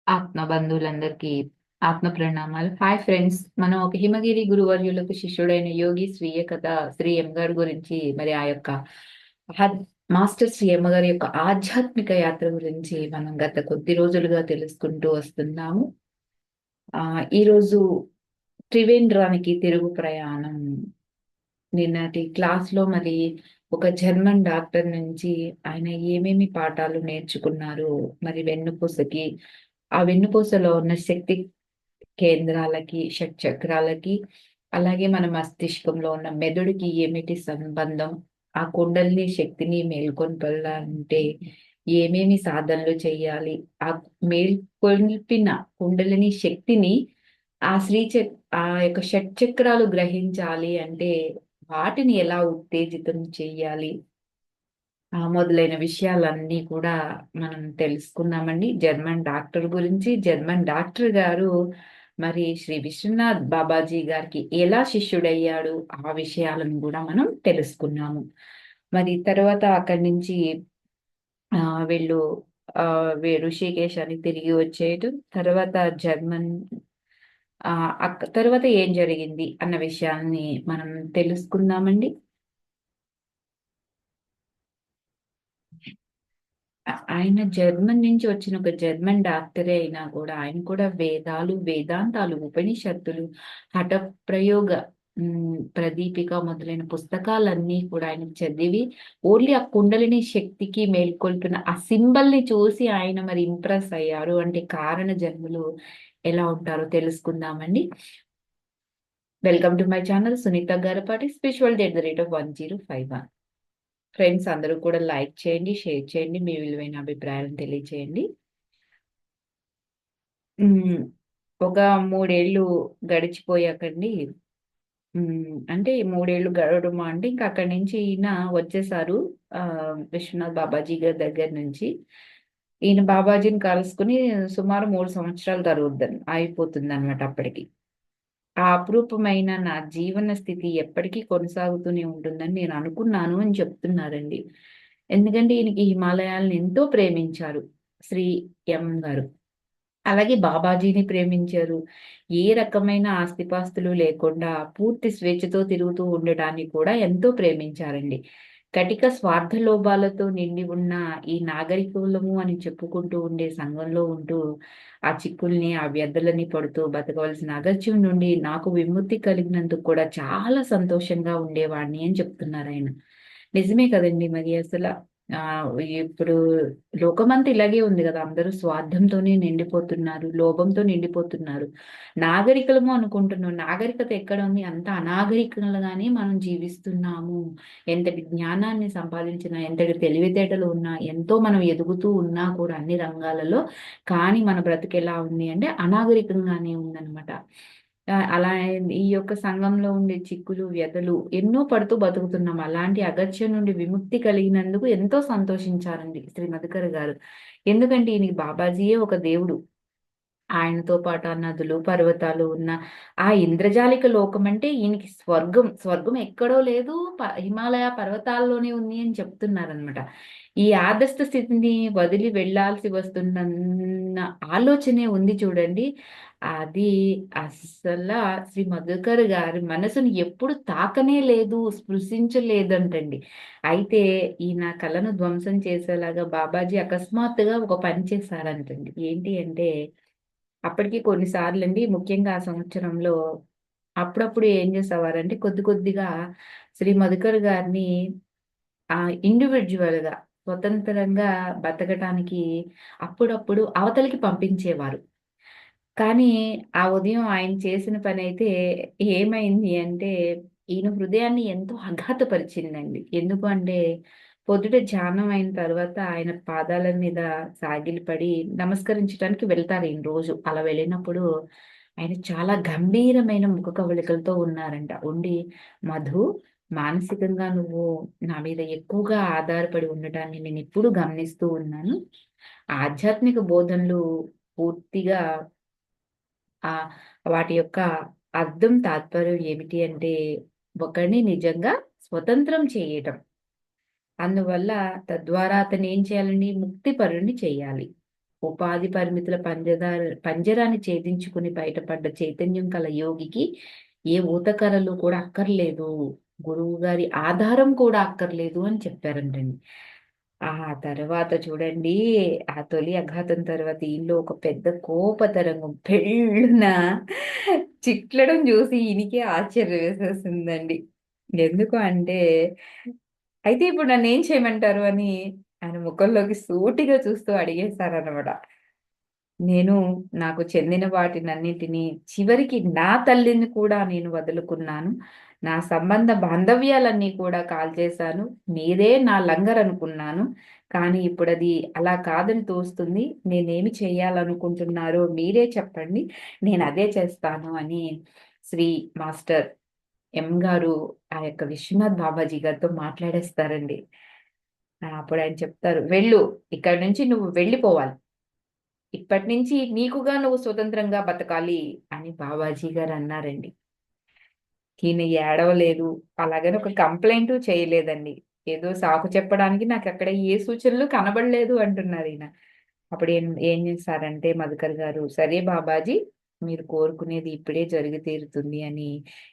ఆత్మ బంధువులందరికీ ఆత్మ ప్రణామాలు. హాయ్ ఫ్రెండ్స్, మనం ఒక హిమగిరి గురువర్యులకు శిష్యుడైన యోగి స్వీయ కథ శ్రీ ఎం గారి గురించి, మరి ఆ యొక్క మాస్టర్ శ్రీ ఎం గారి యొక్క ఆధ్యాత్మిక యాత్ర గురించి మనం గత కొద్ది రోజులుగా తెలుసుకుంటూ వస్తున్నాము. ఈ రోజు త్రివేంద్రానికి తిరుగు ప్రయాణం. నిన్నటి క్లాస్ లో మరి ఒక జర్మన్ డాక్టర్ నుంచి ఆయన ఏమేమి పాఠాలు నేర్చుకున్నారు, మరి వెన్నుపూసకి, ఆ వెన్నుపూసలో ఉన్న శక్తి కేంద్రాలకి, షట్చక్రాలకి, అలాగే మన మస్తిష్కంలో ఉన్న మెదడుకి ఏమిటి సంబంధం, ఆ కుండలిని శక్తిని మేల్కొల్పాలంటే ఏమేమి సాధనలు చేయాలి, ఆ మేల్కొల్పిన కుండలిని శక్తిని ఆ ఆ యొక్క షట్చక్రాలు గ్రహించాలి అంటే వాటిని ఎలా ఉత్తేజితం చెయ్యాలి, మొదలైన విషయాలన్నీ కూడా మనం తెలుసుకున్నామండి. జర్మన్ డాక్టర్ గురించి, జర్మన్ డాక్టర్ గారు మరి శ్రీ విశ్వనాథ్ బాబాజీ గారికి ఎలా శిష్యుడయ్యాడు, ఆ విషయాలను కూడా మనం తెలుసుకున్నాము. మరి తర్వాత అక్కడి నుంచి ఆ వీళ్ళు ఆ ఋషికేశ్ అని తిరిగి వచ్చేయటం, తర్వాత జర్మన్ తర్వాత ఏం జరిగింది అన్న విషయాల్ని మనం తెలుసుకుందామండి. ఆయన జర్మన్ నుంచి వచ్చిన ఒక జర్మన్ డాక్టరే అయినా కూడా ఆయన కూడా వేదాలు, వేదాంతాలు, ఉపనిషత్తులు, హఠ ప్రయోగ, ప్రదీపిక మొదలైన పుస్తకాలన్నీ కూడా ఆయన చదివి ఓన్లీ ఆ కుండలిని శక్తికి మేల్కొల్పిన ఆ సింబల్ ని చూసి ఆయన మరి ఇంప్రెస్ అయ్యారు. అంటే కారణ జన్ములు ఎలా ఉంటారో తెలుసుకుందామండి. Welcome to my channel Sunitha Garapati spiritual @105. Friends అందరూ కూడా లైక్ చేయండి, షేర్ చేయండి, మీ విలువైన అభిప్రాయాలను తెలియచేయండి. ఉమ్, ఒక 3 ఏళ్ళు గడిచిపోయాకండి. అంటే 3 ఏళ్ళు గడవడమా అంటే ఇంకా అక్కడి నుంచి ఈయన వచ్చేసారు. ఆ విశ్వనాథ్ బాబాజీ గారి దగ్గర నుంచి ఈయన బాబాజీని కలుసుకుని సుమారు 3 సంవత్సరాలు అయిపోతుంది అనమాట అప్పటికి. ఆ అపురూపమైన నా జీవన స్థితి ఎప్పటికీ కొనసాగుతూనే ఉంటుందని నేను అనుకున్నాను అని చెప్తున్నారండి. ఎందుకంటే ఈయనకి హిమాలయాలను ఎంతో ప్రేమించారు శ్రీ ఎం గారు. అలాగే బాబాజీని ప్రేమించారు. ఏ రకమైన ఆస్తిపాస్తులు లేకుండా పూర్తి స్వేచ్ఛతో తిరుగుతూ ఉండడాన్ని కూడా ఎంతో ప్రేమించారండి. కటిక స్వార్థ లోభాలతో నిండి ఉన్న ఈ నాగరికులము అని చెప్పుకుంటూ ఉండే సంఘంలో ఉంటూ ఆ చిక్కుల్ని, ఆ వ్యధలని పడుతూ బతకవలసిన అగత్యం నుండి నాకు విముక్తి కలిగినందుకు కూడా చాలా సంతోషంగా ఉండేవాడిని అని చెప్తున్నారాయన. నిజమే కదండీ! మరి ఇప్పుడు లోకమంతా ఇలాగే ఉంది గదా! అందరూ స్వార్థంతోనే నిండిపోతున్నారు. లోభంతో నిండిపోతున్నారు. నాగరికులము అనుకుంటున్నాం. నాగరికత ఎక్కడ ఉంది? అంత అనాగరికంగానే మనం జీవిస్తున్నాము. ఎంతటి జ్ఞానాన్ని సంపాదించినా, ఎంతటి తెలివితేటలు ఉన్నా, ఎంతో మనం ఎదుగుతూ ఉన్నా కూడా అన్ని రంగాలలో, కానీ మన బ్రతుకెలా ఉంది అంటే అనాగరికంగానే ఉందన్నమాట. అలా ఈ యొక్క సంఘంలో ఉండే చిక్కులు, వ్యధలు ఎన్నో పడుతూ బతుకుతున్నాం. అలాంటి అగత్యం నుండి విముక్తి కలిగినందుకు ఎంతో సంతోషించారండి శ్రీ మధుకర్ గారు. ఎందుకంటే ఈయనకి బాబాజీయే ఒక దేవుడు. ఆయనతో పాటు ఆ నదులు, పర్వతాలు ఉన్న ఆ ఇంద్రజాలిక లోకం అంటే ఈయనకి స్వర్గం. స్వర్గం ఎక్కడో లేదు, హిమాలయ పర్వతాల్లోనే ఉంది అని చెప్తున్నారనమాట. ఈ ఆదర్శ స్థితిని వదిలి వెళ్ళాల్సి వస్తుందన్న ఆలోచనే ఉంది చూడండి. అది అస్సల శ్రీ మధుకర్ గారి మనసుని ఎప్పుడు తాకనే లేదు, స్పృశించలేదంటండి. అయితే ఈయన కళను ధ్వంసం చేసేలాగా బాబాజీ అకస్మాత్తుగా ఒక పని చేశారంటండి. ఏంటి అంటే అప్పటికి కొన్నిసార్లండి, ముఖ్యంగా ఆ సంవత్సరంలో అప్పుడప్పుడు ఏం చేసేవారంటే కొద్ది కొద్దిగా శ్రీ మధుకర్ గారిని ఇండివిడ్యువల్‌గా స్వతంత్రంగా బతకటానికి అప్పుడప్పుడు అవతలికి పంపించేవారు. కానీ ఆ ఉదయం ఆయన చేసిన పనైతే ఏమైంది అంటే, ఈయన హృదయాన్ని ఎంతో ఆఘాతపరిచిందండి. ఎందుకు అంటే, పొద్దుట ధ్యానం అయిన తర్వాత ఆయన పాదాల మీద సాగిలపడి నమస్కరించడానికి వెళ్తారు ఈయన రోజు. అలా వెళ్ళినప్పుడు ఆయన చాలా గంభీరమైన ముఖ కవళికలతో ఉన్నారంట. ఉండి, "మధు, మానసికంగా నువ్వు నా మీద ఎక్కువగా ఆధారపడి ఉండటాన్ని నేనెప్పుడూ గమనిస్తూ ఉన్నాను. ఆధ్యాత్మిక బోధనలు పూర్తిగా ఆ వాటి యొక్క అర్థం, తాత్పర్యం ఏమిటి అంటే, ఒకడిని నిజంగా స్వతంత్రం చేయటం. అందువల్ల తద్వారా అతను ఏం చేయాలండి? ముక్తిపరుడిని చేయాలి. ఉపాధి పరిమితుల పంజరాన్ని ఛేదించుకుని బయటపడ్డ చైతన్యం కల యోగికి ఏ ఊతకరలు కూడా అక్కర్లేదు, గురువు గారి ఆధారం కూడా అక్కర్లేదు అని చెప్పారంటండి. ఆ తర్వాత చూడండి, ఆ తొలి అఘాతం తర్వాత ఈయనలో ఒక పెద్ద కోప తరంగం పెళ్ళున చిట్లడం చూసి ఈయనకే ఆశ్చర్యం వేసేసిందండి. ఎందుకు అంటే, అయితే ఇప్పుడు నన్నేం చేయమంటారు అని ఆయన ముఖంలోకి సూటిగా చూస్తూ అడిగేశారనమాట. నేను నాకు చెందిన వాటినన్నిటిని, చివరికి నా తల్లిని కూడా నేను వదులుకున్నాను. నా సంబంధ బాంధవ్యాలన్నీ కూడా కాల్చేశాను. మీరే నా లంగరనుకున్నాను. కానీ ఇప్పుడది అలా కాదని తోస్తుంది. నేనేమి చేయాలనుకుంటున్నారో మీరే చెప్పండి. నేనదే చేస్తాను అని శ్రీ మాస్టర్ ఎం గారు ఆ యొక్క విశ్వనాథ్ బాబాజీ గారితో మాట్లాడేస్తారండి. అప్పుడాయన చెప్తారు, "వెళ్ళు. ఇక్కడి నుంచి నువ్వు వెళ్ళిపోవాలి. ఇప్పటినుంచి నీకుగా నువ్వు స్వతంత్రంగా బతకాలి" అని బాబాజీ గారు అన్నారండి. ఈయన ఏడవలేదు. అలాగని ఒక కంప్లెయింటు చేయలేదండి. ఏదో సాకు చెప్పడానికి నాకక్కడ ఏ సూచనలు కనబడలేదు అంటున్నారీయన. అప్పుడు ఏం చేశారంటే మధుకర్ గారు, "సరే బాబాజీ, మీరు కోరుకునేది ఇప్పుడే జరిగి తీరుతుంది" అని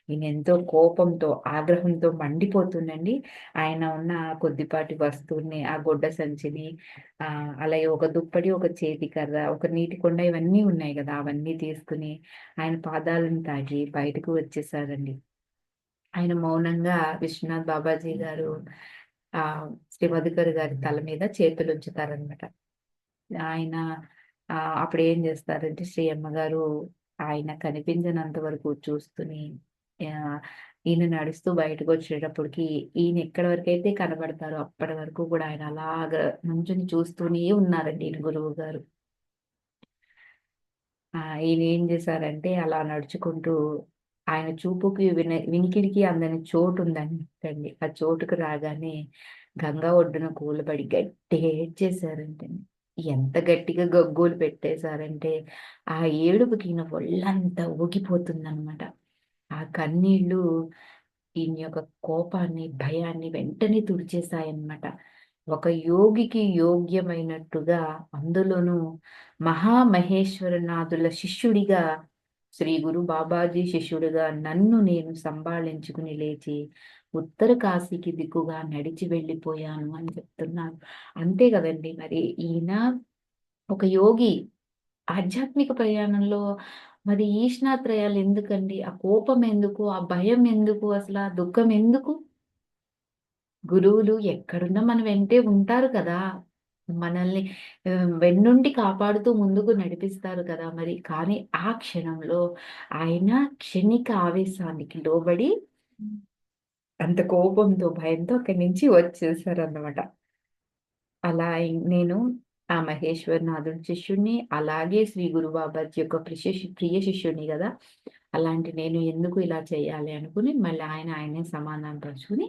ఈయనెంతో కోపంతో, ఆగ్రహంతో మండిపోతుండండి. ఆయన ఉన్న కొద్దిపాటి వస్తువుని, ఆ గుడ్డ సంచిని, అలాగే ఒక దుప్పటి, ఒక చేతి కర్ర, ఒక నీటి కుండ ఇవన్నీ ఉన్నాయి గదా! అవన్నీ తీసుకొని ఆయన పాదాలను తాకి బయటకు వచ్చేసారండి. ఆయన మౌనంగా విశ్వనాథ్ బాబాజీ గారు శ్రీ మధుకర్ గారి తల మీద చేతులుంచుతారనమాట. ఆయన అప్పుడేం జేస్తారంటే శ్రీ అమ్మగారు ఆయన కనిపించనంత వరకు చూస్తూని ఆహ్, ఈయన నడుస్తూ బయటకొచ్చేటప్పటికి ఈయన ఎక్కడి వరకైతే కనబడతారో అప్పటి వరకు కూడా ఆయన అలాగా నుంచొని చూస్తూనే ఉన్నారండి ఈయన గురువుగారు. ఈయన ఏం జేశారంటే అలా నడుచుకుంటూ ఆయన చూపుకి వినికిడికి అందని చోటుందంటండి. ఆ చోటుకి రాగానే గంగా ఒడ్డున కూలబడి గట్టిగా ఏడ్చేశారంటండి. ఎంత గట్టిగా గగ్గోలు పెట్టేశారంటే, ఆ ఏడుపుకి ఈయన ఒళ్ళంతా ఊగిపోతుందనమాట. ఆ కన్నీళ్ళు ఈయన యొక్క కోపాన్ని, భయాన్ని వెంటనే తుడిచేశాయన్నమాట. ఒక యోగికి యోగ్యమైనట్టుగా అందులోనూ మహామహేశ్వరనాథుల శిష్యుడిగా, శ్రీ గురు బాబాజీ శిష్యుడిగా నన్ను నేను సంభాళించుకుని లేచి ఉత్తర కాశీకి దిక్కుగా నడిచి వెళ్ళిపోయాను అని చెప్తున్నారు. అంతే గదండీ! మరి ఈయన ఒక యోగి. ఆధ్యాత్మిక ప్రయాణంలో మరి ఈష్ణాత్రయాలు ఎందుకండి? ఆ కోపం ఎందుకు? ఆ భయం ఎందుకు? అసల ఆ దుఃఖం ఎందుకు? గురువులు ఎక్కడున్నా మన వెంటే ఉంటారు కదా! మనల్ని వెన్నుండి కాపాడుతూ ముందుకు నడిపిస్తారు కదా! మరి కానీ ఆ క్షణంలో ఆయన క్షణిక ఆవేశానికి లోబడి అంత కోపంతో, భయంతో అక్కడి నుంచి వచ్చేసారన్నమాట. అలా నేను ఆ మహేశ్వరనాథుడి శిష్యుడిని, అలాగే శ్రీ గురు బాబాజీ యొక్క ప్రియ శిష్యుడిని గదా! అలాంటి నేను ఎందుకు ఇలా చేయాలి అనుకుని మళ్ళీ ఆయనే సమాధానం పరుచుకొని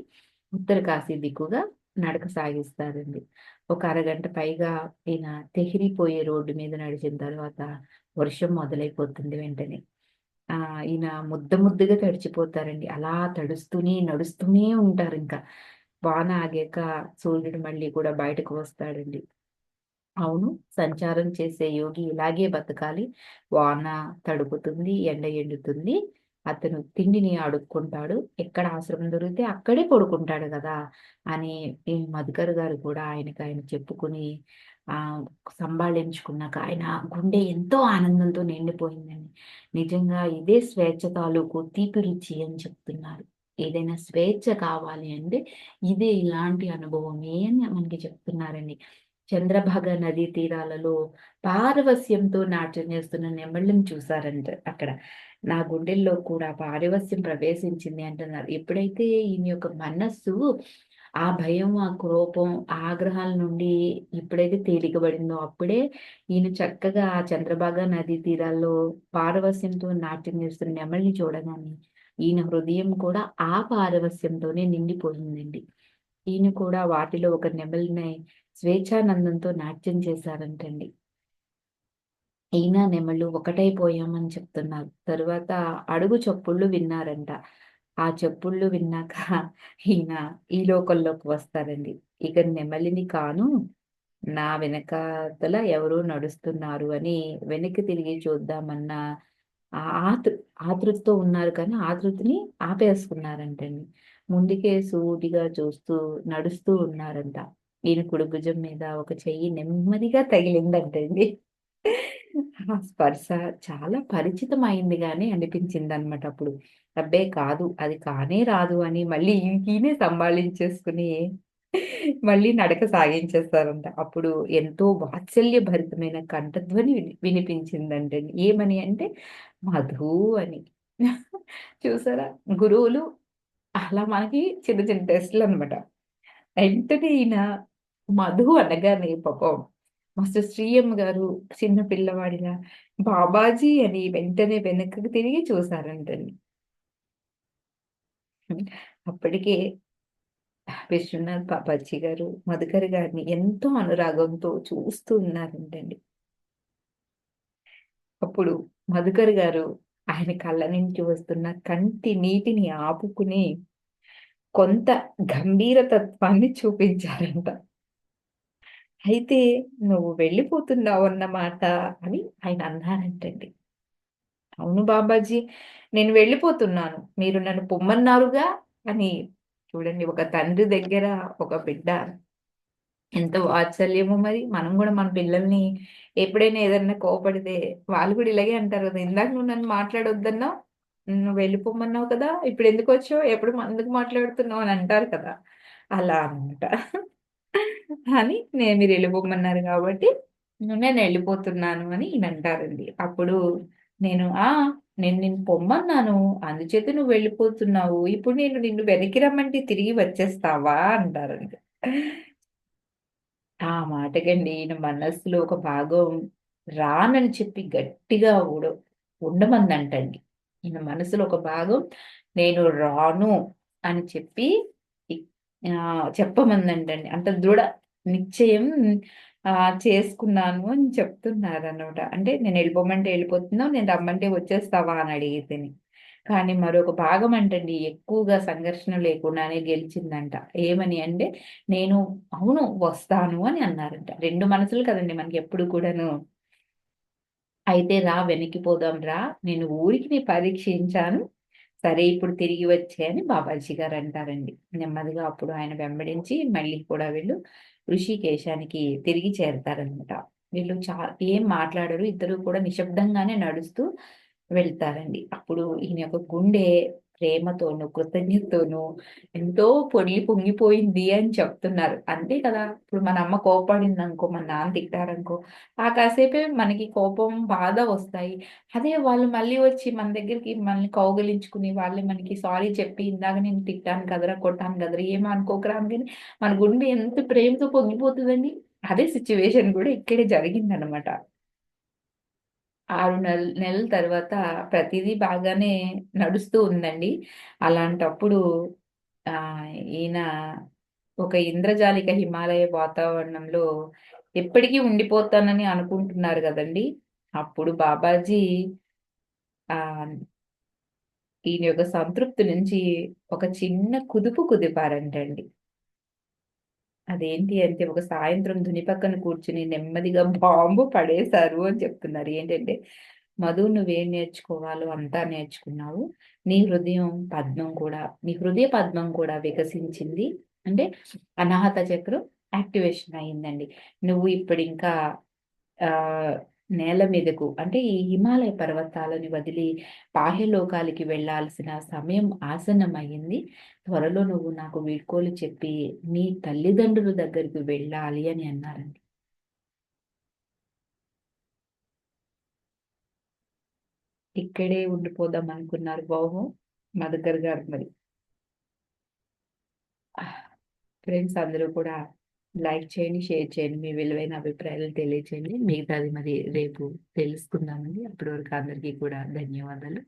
ఉత్తర కాశీ దిక్కుగా నడక సాగిస్తారండి. ఒక అరగంట పైగా ఈయన తెహ్రిపోయే రోడ్డు మీద నడిచిన తర్వాత వర్షం మొదలైపోతుంది వెంటనే. ఈయన ముద్దగా తడిచిపోతారండి. అలా తడుస్తూనే, నడుస్తూనే ఉంటారింక. వాన ఆగాక సూర్యుడు మళ్ళీ కూడా బయటకు వస్తాడండి. అవును. సంచారం చేసే యోగి ఇలాగే బతకాలి. వాన తడుపుతుంది, ఎండ ఎండుతుంది. అతను తిండిని అడుక్కుంటాడు. ఎక్కడ ఆశ్రమం దొరికితే అక్కడే పడుకుంటాడు గదా! అని ఈ మధుకర్ గారు కూడా ఆయన చెప్పుకొని ఆహ్, సంభాళించుకున్నాక ఆయన గుండె ఎంతో ఆనందంతో నిండిపోయిందండి. నిజంగా ఇదే స్వేచ్ఛ తాలూకు తీపి రుచి అని చెప్తున్నారు. ఏదైనా స్వేచ్ఛ కావాలి అంటే ఇదే ఇలాంటి అనుభవమే అని మనకి చెప్తున్నారండి. చంద్రభాగ నదీ తీరాలలో పారవస్యంతో నాట్యం చేస్తున్న నెమళ్ళని చూసారంట అక్కడ. నా గుండెల్లో కూడా పారవస్యం ప్రవేశించింది అంటున్నారు. ఎప్పుడైతే ఈయన యొక్క మనస్సు ఆ భయం, ఆ కోపం, ఆ ఆగ్రహాల నుండి ఎప్పుడైతే తేలికబడిందో అప్పుడే ఈయన చక్కగా ఆ చంద్రభాగ నదీ తీరాల్లో పారవస్యంతో నాట్యం చేస్తున్న నెమలిని చూడగానే ఈయన హృదయం కూడా ఆ పారవస్యంతోనే నిండిపోయిందండి. ఈయన కూడా వాటిలో ఒక నెమలినై స్వేచ్ఛానందంతో నాట్యం చేశారంటండి. ఈయన, నెమళ్ళు ఒకటైపోయామని చెప్తున్నారు. తరువాత అడుగు చప్పుళ్ళు విన్నారంట. ఆ చప్పుళ్ళు విన్నాక ఈయన ఈ లోకంలోకి వస్తారండి. ఇక నెమలిని కాను, నా వెనకాతల ఎవరో నడుస్తున్నారు అని వెనక్కి తిరిగి చూద్దామన్న ఆ ఆతృతతో ఉన్నారు కానీ ఆతృతని ఆపేసుకున్నారంటండి. ముందుకే సూటిగా చూస్తూ నడుస్తూ ఉన్నారంట. ఈయన కుడి భుజం మీద ఒక చెయ్యి నెమ్మదిగా తగిలిందంటండి. ఆ స్పర్శ చాలా పరిచితమైంది గాని అనిపించిందనమాట అప్పుడు. అబ్బే! కాదు, అది కానే రాదు అని మళ్ళీ ఈయనే సంభాళించేసుకొని మళ్ళీ నడక సాగించేస్తారంట. అప్పుడు ఎంతో వాత్సల్య భరితమైన కంఠధ్వని వినిపించిందంటండి. ఏమని అంటే, మధు అని. చూసారా? గురువులు అలా మనకి చిన్న చిన్న టెస్ట్‌లనమాట. వెంటనే ఈయన మధు అనగానే పాపం మాస్టర్ శ్రీయమ్ గారు చిన్న పిల్లవాడిలా బాబాజీ అని వెంటనే వెనక్కి తిరిగి చూసారంటండి. అప్పటికే విశ్వనాథ్ బాబాజీ గారు మధుకర్ గారిని ఎంతో అనురాగంతో చూస్తూ ఉన్నారంటండి. అప్పుడు మధుకర్ గారు ఆయన కళ్ళ నుంచి వస్తున్న కంటి నీటిని ఆపుకుని కొంత గంభీర తత్వాన్ని చూపించారంట. అయితే "నువ్వు వెళ్ళిపోతున్నావన్నమాట" అని ఆయన అన్నారంటండి. "అవును బాబాజీ, నేను వెళ్ళిపోతున్నాను. మీరు నన్ను పొమ్మన్నారుగా" అని. చూడండి, ఒక తండ్రి దగ్గర ఒక బిడ్డ ఎంత వాత్సల్యమో మరి. మనం గూడా మన పిల్లల్ని ఎప్పుడైనా ఏదన్నా కోపడితే వాళ్ళు కూడా ఇలాగే అంటారు గదా! "ఇందాక నువ్వు నన్ను మాట్లాడొద్దన్నావు. నువ్వు వెళ్ళిపోమన్నావు కదా! ఇప్పుడెందుకొచ్చావు? ఎందుకు మాట్లాడుతున్నావు" అని అంటారు కదా! అలా అన్నమాట. అని మీరెళ్ళిపోమన్నారు గాబట్టి నేనెళ్ళిపోతున్నాను అని ఈయనంటారండి. అప్పుడు నేను నేను నిన్ను పొమ్మన్నాను. అందుచేత నువ్వు వెళ్ళిపోతున్నావు. ఇప్పుడు నేను నిన్ను వెనక్కి రమ్మంటే తిరిగి వచ్చేస్తావా అంటారండి. ఆ మాటకండి ఈయన మనస్సులో ఒక భాగం రానని చెప్పి గట్టిగా ఉండమందంటండి. ఈయన మనసులో ఒక భాగం నేను రాను అని చెప్పి ఇ చెప్పమందంటండి. అంత దృఢ నిశ్చయం చేసుకున్నాను అని చెప్తున్నారనమాట. అంటే నేను ఎళ్ళిపోమంటే ఎళ్ళిపోతున్నావు, నేను రమ్మంటే వచ్చేస్తావా అని అడిగితిని. కానీ మరొక భాగం అంటండి ఎక్కువగా సంఘర్షణ లేకుండానే గెలిచిందంట. ఏమని అంటే నేను అవును, వస్తాను అని అన్నారంట. 2 మనసులు కదండీ మనకెప్పుడు కూడాను. అయితే రా వెనక్కిపోదాం రా, నేను ఊరికినే పరీక్షించాను. సరే ఇప్పుడు తిరిగి వచ్చేయి అని బాబాజీ గారంటారండి. నెమ్మదిగా అప్పుడు ఆయన వెంబడించి మళ్ళీ కూడా వీళ్ళు ఋషికేశానికి తిరిగి చేరతారనమాట. వీళ్ళు ఏం మాట్లాడరు. ఇద్దరు కూడా నిశ్శబ్దంగానే నడుస్తూ వెళ్తారండి. అప్పుడు ఈయన యొక్క గుండె ప్రేమతోనూ, కృతజ్ఞతతోనూ ఎంతో పొంగిపోయింది అని చెప్తున్నారు. అంతే కదా! ఇప్పుడు మన అమ్మ కోప్పడిందనుకో, మన నాన్న తిట్టారనుకో, ఆ కాసేపే మనకి కోపం, బాధ వస్తాయి. అదే వాళ్ళు మళ్ళీ వచ్చి మన దగ్గరికి మనల్ని కౌగిలించుకుని, వాళ్ళే మనకి సారీ చెప్పి, "ఇందాక నేను తిట్టాను కదరా! కొట్టాను కదరా! ఏమి అనుకోకురా" అనగానే మన గుండె ఎంత ప్రేమతో పొంగిపోతదండి. అదే సిట్యుయేషన్ గూడా ఇక్కడే జరిగిందనమాట. 6 నెలల తర్వాత ప్రతీదీ బాగానే నడుస్తూ ఉందండి. అలాంటప్పుడు ఈయన ఒక ఇంద్రజాలిక హిమాలయ వాతావరణంలో ఎప్పటికీ ఉండిపోతానని అనుకుంటున్నారు గదండీ! అప్పుడు బాబాజీ ఆహ్, ఈయన యొక్క సంతృప్తి నుంచి ఒక చిన్న కుదిపారంటండి. అదేంటి అంటే ఒక సాయంత్రం ధుని పక్కన కూర్చొని నెమ్మదిగా బాంబు పడేశారు అని చెప్తున్నారు. ఏంటంటే, "మధు, నువ్వేం నేర్చుకోవాలో అంతా నేర్చుకున్నావు. నీ హృదయ పద్మం కూడా వికసించింది. అంటే అనాహత చక్రం యాక్టివేషన్ అయిందండి. నువ్వు ఇప్పుడింకా ఆహ్, నేల మీదకు అంటే ఈ హిమాలయ పర్వతాలని వదిలి బాహ్యలోకాలకి వెళ్ళాల్సిన సమయం ఆసన్నమయింది. త్వరలో నువ్వు నాకు వీడ్కోలు చెప్పి నీ తల్లిదండ్రుల దగ్గరికి వెళ్ళాలి" అని అన్నారండి. ఇక్కడే ఉండిపోదాం అనుకున్నారు పాపం మధుకర్ గారు మరి. ఫ్రెండ్స్ అందరూ కూడా లైక్ చేయండి, షేర్ చేయండి. మీ విలువైన అభిప్రాయాలు తెలియచేయండి. మిగతాది మరి రేపు తెలుసుకుందామండి. అప్పటి వరకు అందరికీ కూడా ధన్యవాదాలు.